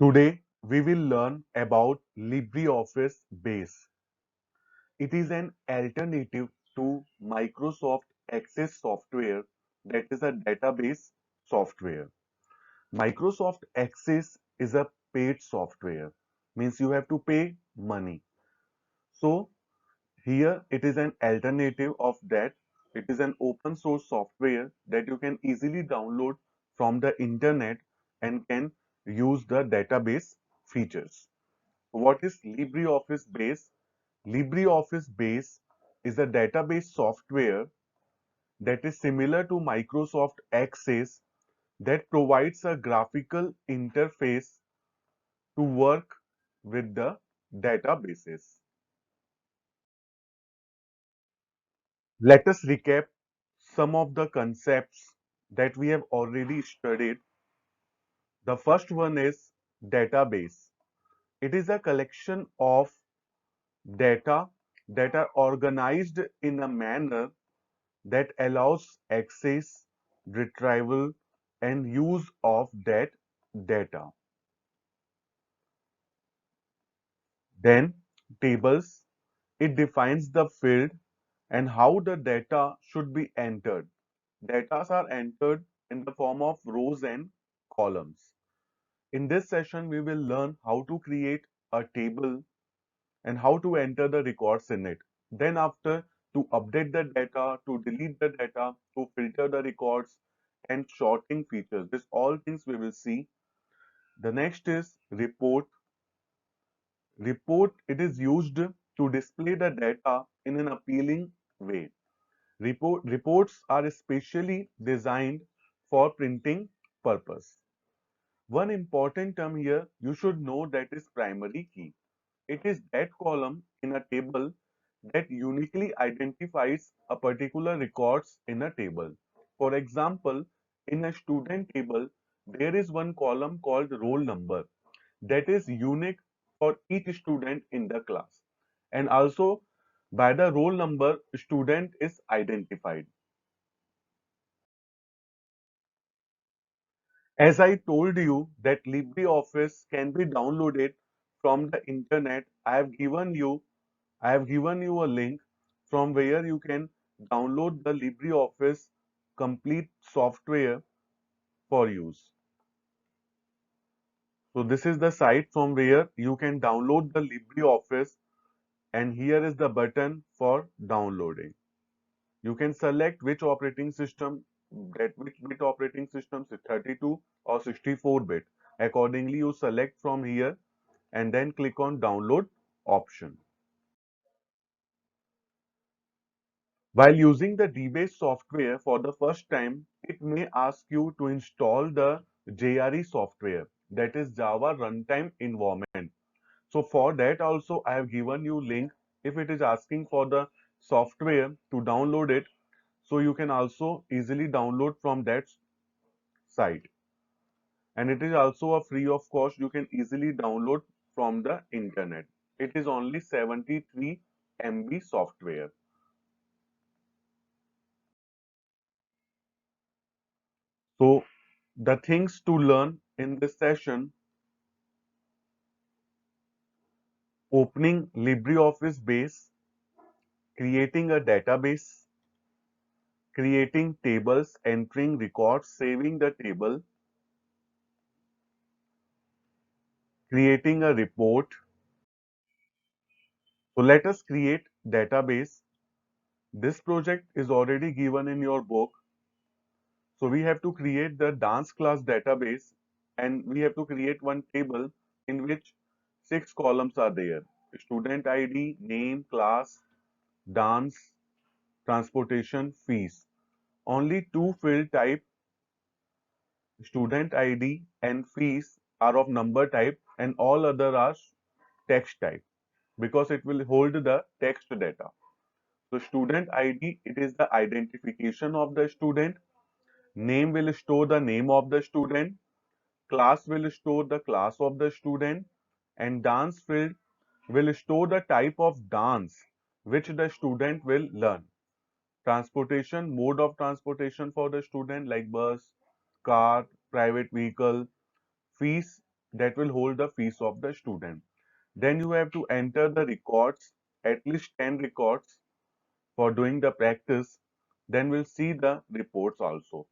Today, we will learn about LibreOffice Base. It is an alternative to Microsoft Access software that is a database software. Microsoft Access is a paid software, means you have to pay money. So, here it is an alternative of that. It is an open source software that you can easily download from the internet and can use the database features. What is LibreOffice Base? LibreOffice Base is a database software that is similar to Microsoft Access that provides a graphical interface to work with the databases. Let us recap some of the concepts that we have already studied. The first one is database. It is a collection of data that are organized in a manner that allows access, retrieval, and use of that data. Then, tables. It defines the field and how the data should be entered. Data are entered in the form of rows and columns. In this session, we will learn how to create a table and how to enter the records in it. Then after, to update the data, to delete the data, to filter the records and sorting features. This all things we will see. The next is report. Report, it is used to display the data in an appealing way. Reports are specially designed for printing purpose. One important term here you should know, that is primary key. It is that column in a table that uniquely identifies a particular records in a table. For example, in a student table, there is one column called roll number that is unique for each student in the class. And also by the roll number, student is identified. As I told you that LibreOffice can be downloaded from the internet, I have given you a link from where you can download the LibreOffice complete software for use. So this is the site from where you can download the LibreOffice, and here is the button for downloading. You can select which operating system, that which bit operating systems, 32 or 64 bit. Accordingly, you select from here and then click on download option. While using the DBase software for the first time, it may ask you to install the JRE software, that is Java Runtime Environment. So for that also I have given you link. If it is asking for the software to download it, so you can also easily download from that site. And it is also a free of cost. You can easily download from the internet. It is only 73 MB software. So the things to learn in this session: opening LibreOffice Base, creating a database, creating tables, entering records, saving the table, creating a report. So let us create database. This project is already given in your book. So we have to create the dance class database, and we have to create one table in which 6 columns are there: student ID, name, class, dance, transportation, fees. Only two field type, student ID and fees, are of number type, and all other are text type, because it will hold the text data. So student ID, it is the identification of the student. Name will store the name of the student. Class will store the class of the student. And dance field will store the type of dance which the student will learn. Transportation, mode of transportation for the student, like bus, car, private vehicle. Fees, that will hold the fees of the student. Then you have to enter the records, at least 10 records for doing the practice. Then we'll see the reports also.